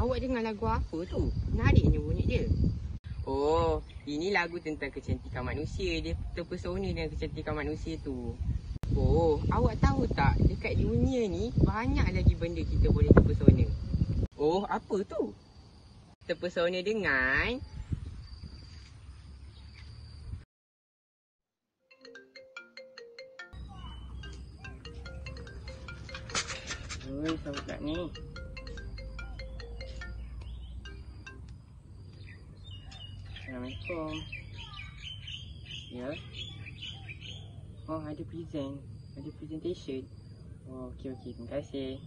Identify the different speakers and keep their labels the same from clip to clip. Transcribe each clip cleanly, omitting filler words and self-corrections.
Speaker 1: Awak dengar lagu apa tu? Menariknya bunyi dia. Oh, ini lagu tentang kecantikan manusia. Dia terpesona dengan kecantikan manusia tu. Oh, awak tahu tak? Dekat dunia ni, banyak lagi benda kita boleh terpesona. Oh, apa tu? Terpesona dengan... Oi, siapa pula ni? Assalamualaikum. Ya? Oh, ada presentation. Oh, okey. Terima kasih.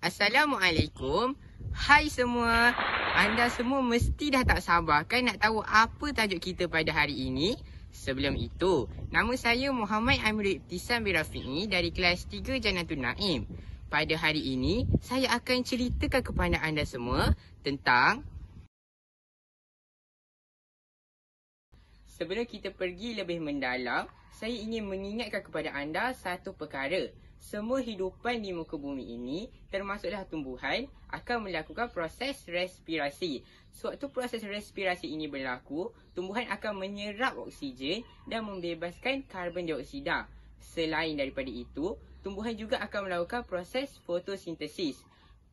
Speaker 1: Assalamualaikum. Hai semua. Anda semua mesti dah tak sabar kan nak tahu apa tajuk kita pada hari ini? Sebelum itu, nama saya Muhammad Amirul Ibtisam bin Rafi'i dari kelas 3 Jannatul Naim. Pada hari ini, saya akan ceritakan kepada anda semua tentang... Sebelum kita pergi lebih mendalam, saya ingin mengingatkan kepada anda satu perkara. Semua hidupan di muka bumi ini, termasuklah tumbuhan, akan melakukan proses respirasi. Sewaktu proses respirasi ini berlaku, tumbuhan akan menyerap oksigen dan membebaskan karbon dioksida. Selain daripada itu, tumbuhan juga akan melakukan proses fotosintesis.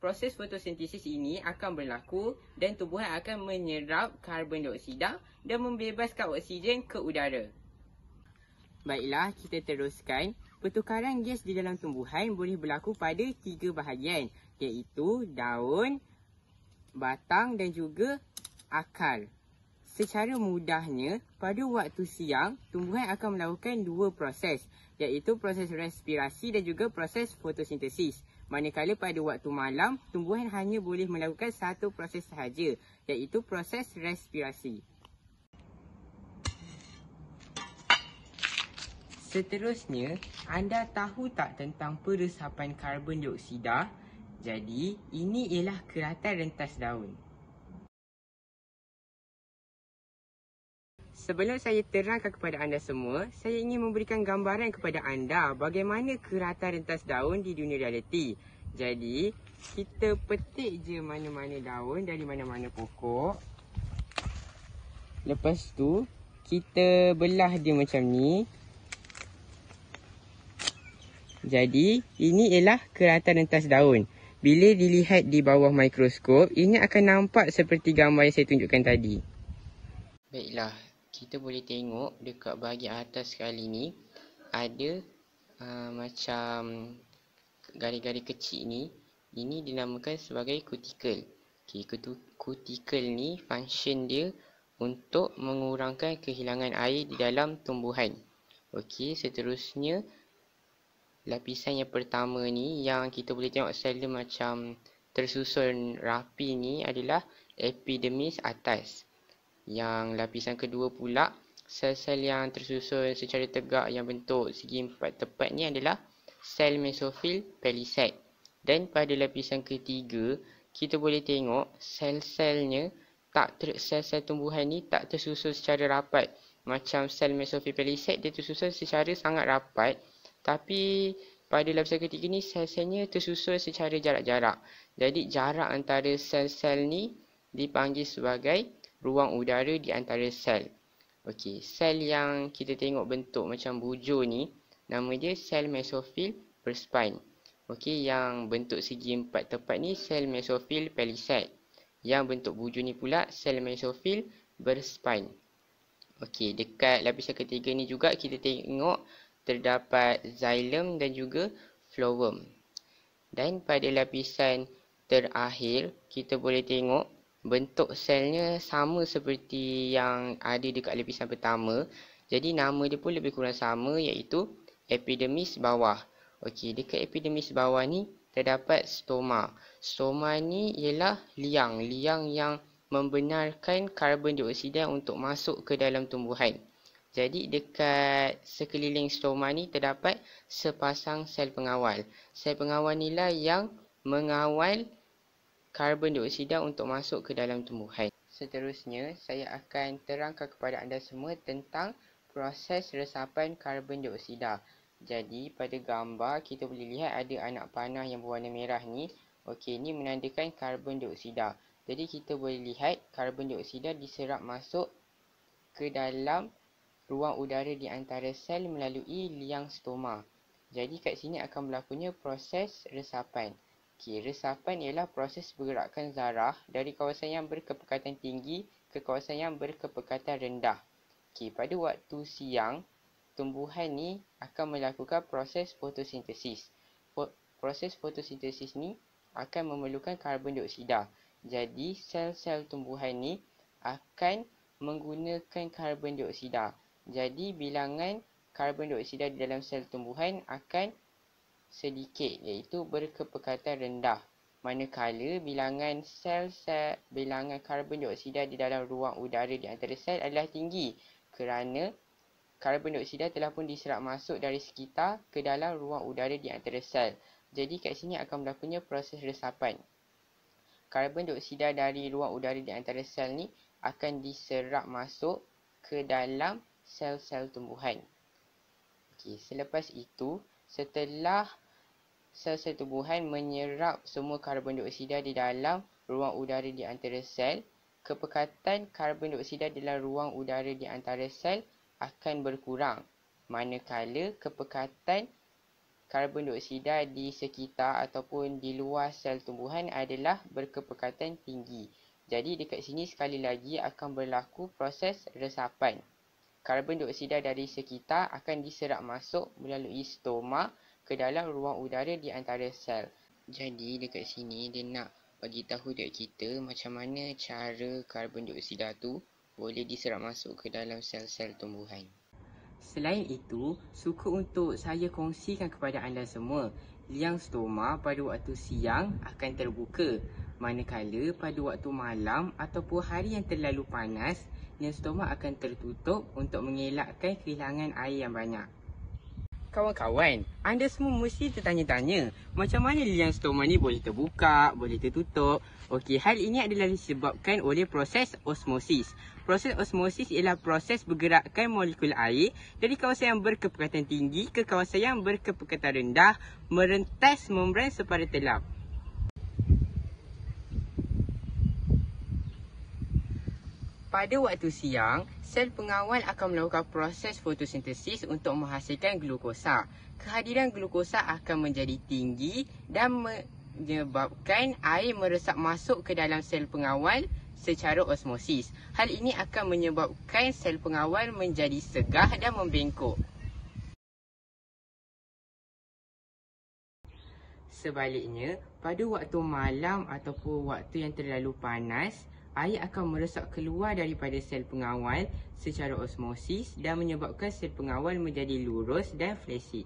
Speaker 1: Proses fotosintesis ini akan berlaku dan tumbuhan akan menyerap karbon dioksida dan membebaskan oksigen ke udara. Baiklah, kita teruskan. Pertukaran gas di dalam tumbuhan boleh berlaku pada 3 bahagian, iaitu daun, batang dan juga akar. Secara mudahnya, pada waktu siang, tumbuhan akan melakukan 2 proses, iaitu proses respirasi dan juga proses fotosintesis. Manakala pada waktu malam, tumbuhan hanya boleh melakukan 1 proses sahaja, iaitu proses respirasi. Seterusnya, anda tahu tak tentang peresapan karbon dioksida? Jadi, ini ialah keratan rentas daun. Sebelum saya terangkan kepada anda semua, saya ingin memberikan gambaran kepada anda bagaimana keratan rentas daun di dunia realiti. Jadi, kita petik je mana-mana daun dari mana-mana pokok. Lepas tu, kita belah dia macam ni. Jadi, ini ialah keratan rentas daun. Bila dilihat di bawah mikroskop, ini akan nampak seperti gambar yang saya tunjukkan tadi. Baiklah, kita boleh tengok dekat bahagian atas sekali ni, ada macam garis-garis kecil ni. Ini dinamakan sebagai kutikel. Okay, kutikel ni function dia untuk mengurangkan kehilangan air di dalam tumbuhan. Okey, seterusnya lapisan yang pertama ni yang kita boleh tengok sel dia macam tersusun rapi ni adalah epidermis atas. Yang lapisan kedua pula, sel-sel yang tersusun secara tegak yang bentuk segi empat tepat ni adalah sel mesofil palisade. Dan pada lapisan ketiga, kita boleh tengok sel-selnya sel-sel tumbuhan ni tak tersusun secara rapat. Macam sel mesofil palisade dia tersusun secara sangat rapat. Tapi pada lapisan ketiga ni sel-selnya tersusun secara jarak-jarak. Jadi jarak antara sel-sel ni dipanggil sebagai ruang udara di antara sel. Okey, sel yang kita tengok bentuk macam bujur ni, nama dia sel mesofil berspine. Okey, yang bentuk segi empat tepat ni sel mesofil palisade. Yang bentuk bujur ni pula sel mesofil berspine. Okey, dekat lapisan ketiga ni juga kita tengok terdapat xylem dan juga phloem. Dan pada lapisan terakhir, kita boleh tengok bentuk selnya sama seperti yang ada dekat lapisan pertama. Jadi nama dia pun lebih kurang sama, iaitu epidermis bawah. Okey, dekat epidermis bawah ni terdapat stoma. Stoma ni ialah liang yang membenarkan karbon dioksida untuk masuk ke dalam tumbuhan. Jadi dekat sekeliling stoma ni terdapat sepasang sel pengawal. Sel pengawal inilah yang mengawal karbon dioksida untuk masuk ke dalam tumbuhan. Seterusnya, saya akan terangkan kepada anda semua tentang proses resapan karbon dioksida. Jadi pada gambar kita boleh lihat ada anak panah yang berwarna merah ni. Okey, ini menandakan karbon dioksida. Jadi kita boleh lihat karbon dioksida diserap masuk ke dalam ruang udara di antara sel melalui liang stoma. Jadi kat sini akan berlakunya proses resapan. Okey, resapan ialah proses pergerakan zarah dari kawasan yang berkepekatan tinggi ke kawasan yang berkepekatan rendah. Okey, pada waktu siang, tumbuhan ni akan melakukan proses fotosintesis. Proses fotosintesis ni akan memerlukan karbon dioksida. Jadi sel-sel tumbuhan ni akan menggunakan karbon dioksida. Jadi bilangan karbon dioksida di dalam sel tumbuhan akan sedikit, iaitu berkepekatan rendah. Manakala bilangan karbon dioksida di dalam ruang udara di antara sel adalah tinggi, kerana karbon dioksida telah pun diserap masuk dari sekitar ke dalam ruang udara di antara sel. Jadi kat sini akan berlakunya proses resapan. Karbon dioksida dari ruang udara di antara sel ni akan diserap masuk ke dalam sel-sel tumbuhan. Okey, selepas itu, setelah sel-sel tumbuhan menyerap semua karbon dioksida di dalam ruang udara di antara sel, kepekatan karbon dioksida dalam ruang udara di antara sel akan berkurang, manakala kepekatan karbon dioksida di sekitar ataupun di luar sel tumbuhan adalah berkepekatan tinggi. Jadi dekat sini sekali lagi akan berlaku proses resapan. Karbon dioksida dari sekitar akan diserap masuk melalui stoma ke dalam ruang udara di antara sel. Jadi dekat sini dia nak bagi tahu dekat kita macam mana cara karbon dioksida tu boleh diserap masuk ke dalam sel-sel tumbuhan. Selain itu, suka untuk saya kongsikan kepada anda semua, liang stoma pada waktu siang akan terbuka, manakala pada waktu malam ataupun hari yang terlalu panas, liang stoma akan tertutup untuk mengelakkan kehilangan air yang banyak. Kawan-kawan, anda semua mesti tertanya-tanya, macam mana liang stoma ni boleh terbuka, boleh tertutup? Okey, hal ini adalah disebabkan oleh proses osmosis. Proses osmosis ialah proses bergerakkan molekul air dari kawasan yang berkepekatan tinggi ke kawasan yang berkepekatan rendah merentas membran sepada telap. Pada waktu siang, sel pengawal akan melakukan proses fotosintesis untuk menghasilkan glukosa. Kehadiran glukosa akan menjadi tinggi dan menyebabkan air meresap masuk ke dalam sel pengawal secara osmosis. Hal ini akan menyebabkan sel pengawal menjadi segah dan membengkok. Sebaliknya, pada waktu malam ataupun waktu yang terlalu panas, air akan meresap keluar daripada sel pengawal secara osmosis dan menyebabkan sel pengawal menjadi lurus dan flaccid.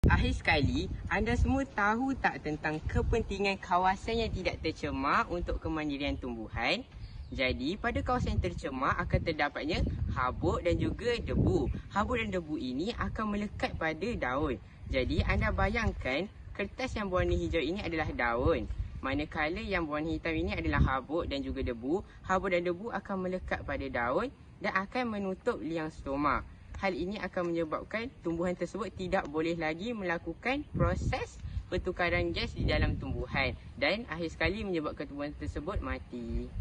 Speaker 1: Akhir sekali, anda semua tahu tak tentang kepentingan kawasan yang tidak tercemar untuk kemandirian tumbuhan? Jadi, pada kawasan yang tercemar akan terdapatnya habuk dan juga debu. Habuk dan debu ini akan melekat pada daun. Jadi, anda bayangkan kertas yang berwarna hijau ini adalah daun. Manakala yang berwarna hitam ini adalah habuk dan juga debu. Habuk dan debu akan melekat pada daun dan akan menutup liang stoma. Hal ini akan menyebabkan tumbuhan tersebut tidak boleh lagi melakukan proses pertukaran gas di dalam tumbuhan dan akhir sekali menyebabkan tumbuhan tersebut mati.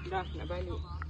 Speaker 1: Dah nak balik.